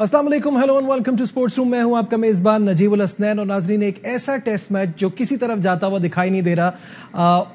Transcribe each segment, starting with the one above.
अस्सलाम वालेकुम, hello and welcome to sports room. मैं हूं आपका मेजबान नजीबुल हसनैन। और नाजरीन, एक ऐसा टेस्ट मैच जो किसी तरफ जाता हुआ दिखाई नहीं दे रहा,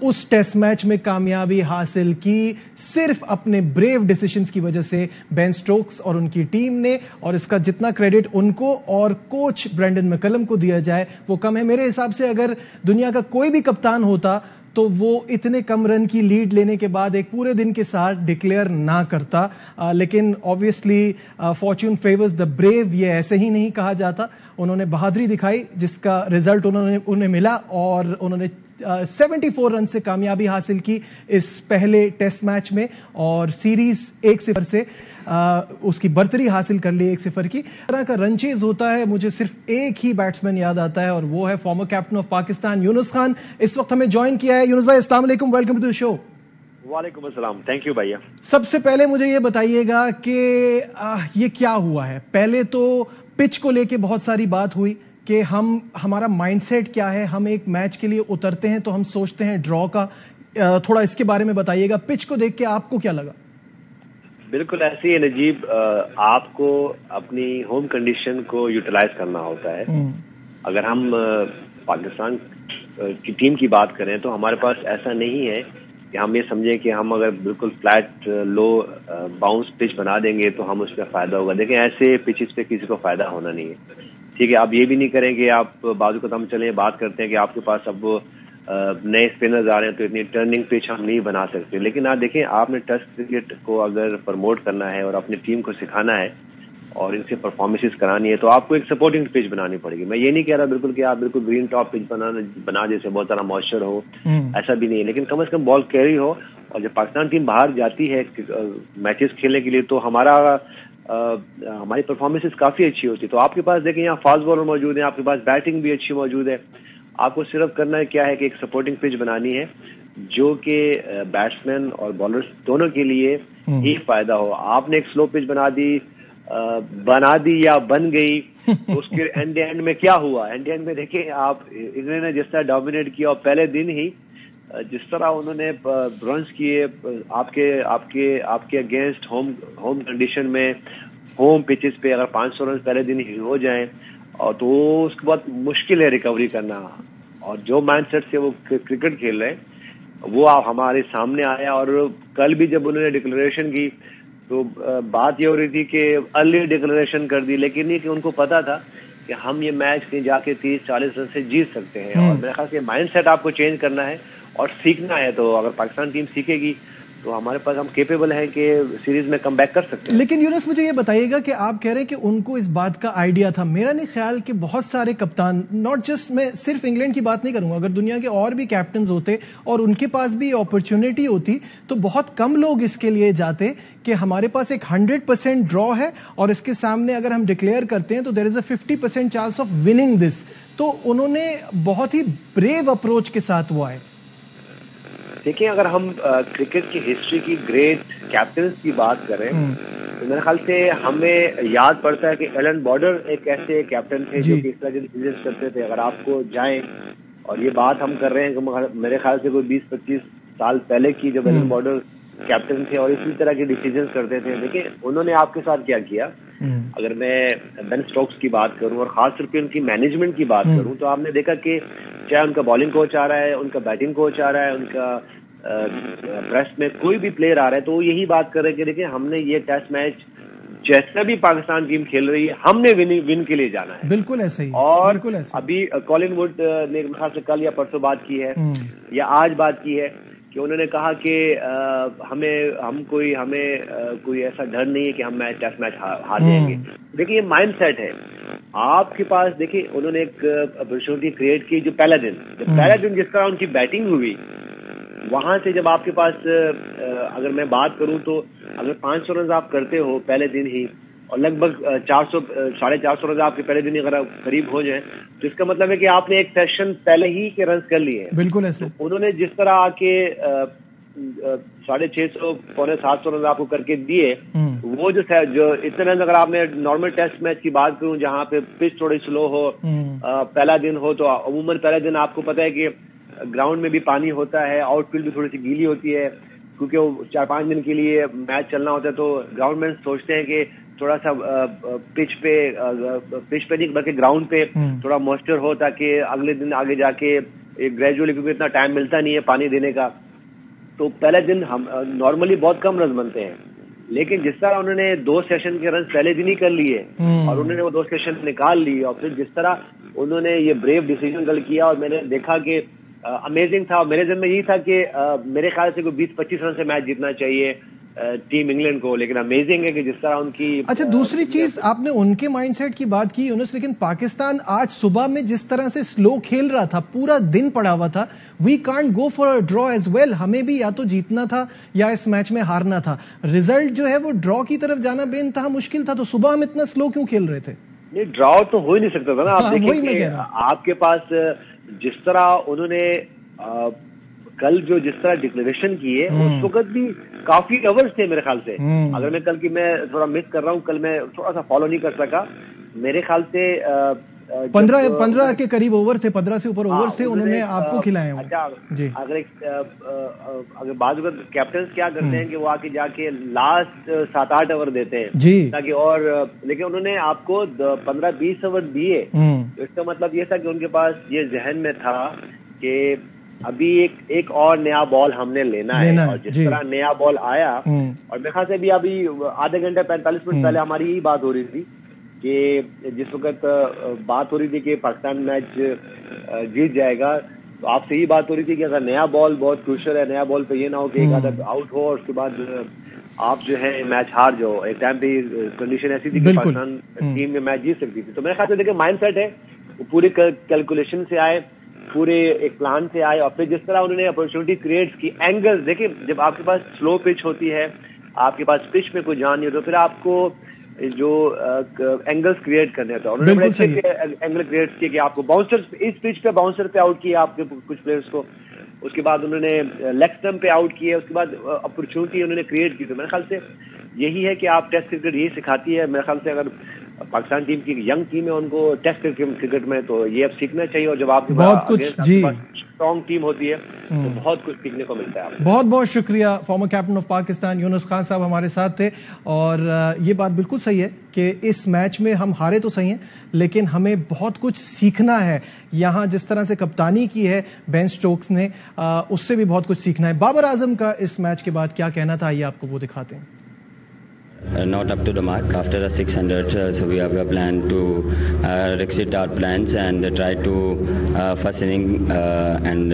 उस टेस्ट मैच में कामयाबी हासिल की सिर्फ अपने ब्रेव डिसीजंस की वजह से बेन स्टोक्स और उनकी टीम ने। और इसका जितना क्रेडिट उनको और कोच ब्रेंडन मैकलम को दिया जाए वो कम है। मेरे हिसाब से अगर दुनिया का कोई भी कप्तान होता तो वो इतने कम रन की लीड लेने के बाद एक पूरे दिन के साथ डिक्लेयर ना करता। लेकिन obviously Fortune favours the brave, ये ऐसे ही नहीं कहा जाता। उन्होंने बहादुरी दिखाई जिसका रिजल्ट उन्हें मिला और उन्होंने 74 रन से कामयाबी हासिल की इस पहले टेस्ट मैच में और सीरीज 1-0 से उसकी बर्तरी हासिल कर ली 1-0 की। तरह का रन चेज होता है, मुझे सिर्फ एक ही बैट्समैन याद आता है और वो है former captain of Pakistan Yunus Khan. इस वक्त हमें ज्वाइन किया है। यूनुस भाई, अस्सलाम वालेकुम, वेलकम टू द शो। वालेकुम अस्सलाम, थैंक यू भैया। सबसे पहले मुझे ये बताइएगा कि ये क्या हुआ है। पहले तो पिच को लेके बहुत सारी बात हुई कि हमारा माइंडसेट क्या है। हम एक मैच के लिए उतरते हैं तो हम सोचते हैं ड्रॉ का। थोड़ा इसके बारे में बताइएगा। पिच को देख के आपको क्या लगा? बिल्कुल ऐसे ही है नजीब, आपको अपनी होम कंडीशन को यूटिलाइज करना होता है। अगर हम पाकिस्तान की टीम की बात करें तो हमारे पास ऐसा नहीं है कि हम ये समझें कि हम अगर बिल्कुल फ्लैट लो बाउंस पिच बना देंगे तो हम उसमें फायदा होगा। देखें, ऐसे पिचेस पे किसी को फायदा होना नहीं है। ठीक है, आप ये भी नहीं करेंगे। आप बाजू कदम चले बात करते हैं कि आपके पास अब नए स्पिनर्स आ रहे हैं तो इतनी टर्निंग पिच हम नहीं बना सकते। लेकिन आप देखें, आपने टेस्ट क्रिकेट को अगर प्रमोट करना है और अपनी टीम को सिखाना है और इनसे परफॉर्मेंसेस करानी है तो आपको एक सपोर्टिंग पिच बनानी पड़ेगी। मैं ये नहीं कह रहा बिल्कुल कि आप बिल्कुल ग्रीन टॉप पिच बना जैसे बहुत सारा मॉइस्चर हो, ऐसा भी नहीं है। लेकिन कम से कम बॉल कैरी हो। और जब पाकिस्तान टीम बाहर जाती है मैचेस खेलने के लिए तो हमारी परफॉर्मेंसेस काफी अच्छी होती है। तो आपके पास देखें, यहाँ फास्ट बॉलर मौजूद है, आपके पास बैटिंग भी अच्छी मौजूद है। आपको सिर्फ करना है क्या है कि एक सपोर्टिंग पिच बनानी है जो कि बैट्समैन और बॉलर्स दोनों के लिए ही फायदा हो। आपने एक स्लो पिच बना दी या बन गई तो उसके एंड में क्या हुआ? एंड में देखिए, आप इंग्लैंड ने जिस तरह डोमिनेट किया और पहले दिन ही जिस तरह उन्होंने रन्स किए आपके अगेंस्ट होम कंडीशन में, होम पिचेस पे अगर 500 रन पहले दिन ही हो जाएं और तो उसके बाद मुश्किल है रिकवरी करना। और जो माइंडसेट से वो क्रिकेट खेल रहे हैं वो हमारे सामने आया। और कल भी जब उन्होंने डिक्लेरेशन की तो बात ये हो रही थी कि अर्ली डिक्लेरेशन कर दी, लेकिन नहीं कि उनको पता था कि हम ये मैच कहीं जाके 30-40 रन से जीत सकते हैं। और मेरे ख्याल से माइंडसेट आपको चेंज करना है और सीखना है। तो अगर पाकिस्तान टीम सीखेगी तो हमारे पास हम केपेबल हैं कि सीरीज में कमबैक कर सकते हैं। लेकिन यूनुस, मुझे ये बताइएगा कि आप कह रहे हैं कि उनको इस बात का आइडिया था। मेरा नहीं ख्याल कि बहुत सारे कप्तान, नॉट जस्ट, मैं सिर्फ इंग्लैंड की बात नहीं करूंगा, अगर दुनिया के और भी कैप्टन होते और उनके पास भी अपॉर्चुनिटी होती तो बहुत कम लोग इसके लिए जाते कि हमारे पास एक 100% ड्रॉ है और इसके सामने अगर हम डिक्लेयर करते हैं तो there is a 50% chance of winning this. तो उन्होंने बहुत ही ब्रेव अप्रोच के साथ वो आए। देखिए, अगर हम क्रिकेट की हिस्ट्री की ग्रेट कैप्टन की बात करें तो मेरे ख्याल से हमें याद पड़ता है कि एलन बॉर्डर एक ऐसे कैप्टन थे जो कि इस तरह के डिसीजन करते थे। अगर आपको जाएं, और ये बात हम कर रहे हैं कि मेरे ख्याल से कोई 20-25 साल पहले की, जब एलन बॉर्डर कैप्टन थे और इसी तरह के डिसीजन करते थे। देखिए, उन्होंने आपके साथ क्या किया। अगर मैं बेन स्टोक्स की बात करूं और खास तौर पे उनकी मैनेजमेंट की बात करूं तो आपने देखा कि चाहे उनका बॉलिंग कोच आ रहा है, उनका बैटिंग कोच आ रहा है, उनका प्रेस में कोई भी प्लेयर आ रहा है तो वो यही बात कर रहे हैं कि देखिए, हमने ये टेस्ट मैच जैसा भी पाकिस्तान टीम खेल रही है हमने विन के लिए जाना है। बिल्कुल ऐसे ही। और बिल्कुल ऐसे। अभी कॉलिन वुड ने खास से कल या परसों बात की है या आज बात की है कि उन्होंने कहा कि हमें कोई ऐसा डर नहीं है कि हम टेस्ट मैच हार जाएंगे। देखिए, ये माइंडसेट है आपके पास। देखिए, उन्होंने एक अपॉर्चुनिटी क्रिएट की जो पहला दिन जिस तरह उनकी बैटिंग हुई, वहां से जब आपके पास अगर मैं बात करूं तो अगर 500 रन आप करते हो पहले दिन ही और लगभग 400-450 रन आपके पहले दिन ही अगर करीब हो जाए तो इसका मतलब है कि आपने एक सेशन पहले ही के रन कर लिए हैं। बिल्कुल ऐसे। तो उन्होंने जिस तरह आके 650-700 रन आपको करके दिए, वो जो इतने रन अगर आपने नॉर्मल टेस्ट मैच की बात करूं जहां पे पिच थोड़ी स्लो हो, पहला दिन हो, तो अमूमन पहले दिन आपको पता है कि ग्राउंड में भी पानी होता है, आउटफील्ड भी थोड़ी सी गीली होती है, क्योंकि वो 4-5 दिन के लिए मैच चलना होता है, तो ग्राउंड में सोचते हैं कि थोड़ा सा पिच पे नहीं बल्कि ग्राउंड पे थोड़ा मॉइस्चर हो, ताकि अगले दिन आगे जाके ग्रेजुअली, क्योंकि इतना टाइम मिलता नहीं है पानी देने का, तो पहले दिन हम नॉर्मली बहुत कम रन बनते हैं। लेकिन जिस तरह उन्होंने 2 सेशन के रन पहले दिन ही कर लिए और उन्होंने वो 2 सेशन निकाल लिए, और फिर जिस तरह उन्होंने ये ब्रेव डिसीजन कल किया, और मैंने देखा कि अमेजिंग था। मेरे जन में यही था कि मेरे ख्याल से कोई 20-25 रन से मैच जीतना चाहिए टीम इंग्लैंड को, लेकिन अमेजिंग है कि जिस तरह उनकी। अच्छा, दूसरी चीज आपने उनके माइंडसेट की बात की यूनुस, लेकिन पाकिस्तान आज सुबह में जिस तरह से स्लो खेल रहा था, पूरा दिन पड़ा हुआ था, we can't go for a draw as well. हमें भी या तो जीतना था या इस मैच में हारना था। रिजल्ट जो है वो ड्रॉ की तरफ जाना बेइंतहा मुश्किल था, तो सुबह हम इतना स्लो क्यों खेल रहे थे? नहीं, ड्रॉ तो हो ही नहीं सकता था ना। आप देखिए आपके पास जिस तरह उन्होंने कल जो जिस तरह डिक्लेरेशन किए, उस वक्त भी काफी ओवर्स थे मेरे ख्याल से। अगर मैं कल की मैं थोड़ा मिस कर रहा हूँ, कल मैं थोड़ा सा फॉलो नहीं कर सका, मेरे ख्याल से 15 के करीब ओवर थे, 15 से ऊपर ओवर्स थे उन्होंने आपको खिलाए हैं। अच्छा जी, अगर बात कैप्टन क्या करते हैं कि वो आके जाके लास्ट 7-8 ओवर देते हैं जी, ताकि और, लेकिन उन्होंने आपको 15-20 ओवर दिए, तो इसका मतलब ये था कि उनके पास ये जहन में था कि अभी एक और नया बॉल हमने लेना है। और जिस तरह नया बॉल आया, और मेरे ख्याल से भी अभी आधे घंटे 45 मिनट पहले हमारी यही बात हो रही थी कि जिस वक्त बात हो रही थी कि पाकिस्तान मैच जीत जाएगा, तो आपसे ही बात हो रही थी कि अगर नया बॉल बहुत क्रूशियल है, नया बॉल पे ये ना हो कि एक आधा आउट हो और उसके बाद आप जो है मैच हार जाओ। एक टाइम पे कंडीशन ऐसी थी कि पाकिस्तान टीम में मैच जीत सकती थी। तो मेरे ख्याल से देखिए माइंड सेट है, वो पूरी कैलकुलेशन से आए, पूरे एक प्लान से आए, और फिर जिस तरह उन्होंने अपॉर्चुनिटी क्रिएट की, एंगल देखिए, जब आपके पास स्लो पिच होती है, आपके पास पिच में कोई जान नहीं हो, तो फिर आपको जो एंगल्स क्रिएट करने होता है। उन्होंने एंगल क्रिएट किए कि आपको बाउंसर, इस पिच पे बाउंसर पे आउट किया आपके कुछ प्लेयर्स को, उसके बाद उन्होंने लेग स्टंप पे आउट किए, उसके बाद अपॉर्चुनिटी उन्होंने क्रिएट की। तो मेरे ख्याल से यही है कि आप टेस्ट क्रिकेट यही सिखाती है। मेरे ख्याल से अगर पाकिस्तान टीम की यंग टीम है, उनको टेस्ट क्रिकेट में तो ये अब सीखना चाहिए, और जब आपके पास स्ट्रॉन्ग टीम होती है तो बहुत कुछ सीखने को मिलता है। बहुत बहुत शुक्रिया। Former captain of Pakistan Yunus Khan साहब हमारे साथ थे, और ये बात बिल्कुल सही है कि इस मैच में हम हारे तो सही हैं, लेकिन हमें बहुत कुछ सीखना है। यहाँ जिस तरह से कप्तानी की है बेन स्टोक्स ने, उससे भी बहुत कुछ सीखना है। बाबर आजम का इस मैच के बाद क्या कहना था, आइए आपको वो दिखाते हैं। Not up to the mark after the 600, so we have a plan to exit our plans and try to first inning and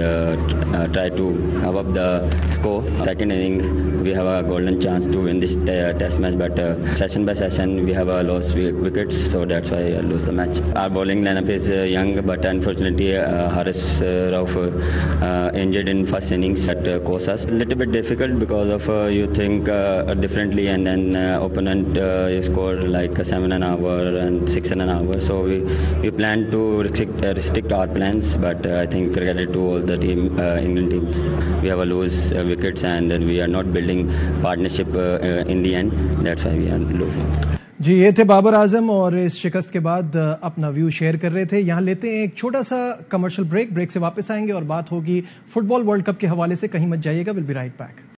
try to have up the score. Second inning we have a golden chance to win this test match, but session by session we have lost wickets, so that's why I lose the match. Our bowling lineup is young, but unfortunately Haris Rauf injured in first innings. That cost us a little bit difficult because of you think differently, and then opponent scored like 7 an hour and 6 an hour, so we plan to restrict our plans, but I think credit to all the team, England teams, we have a lose wickets and we are not building partnership in the end, that's why we are losing. जी, ये थे बाबर आजम, और इस शिकस्त के बाद अपना view share कर रहे थे। यहाँ लेते हैं एक छोटा सा कमर्शियल ब्रेक से वापस आएंगे और बात होगी फुटबॉल वर्ल्ड कप के हवाले से। कहीं मत जाइएगा, विल बी राइट बैक।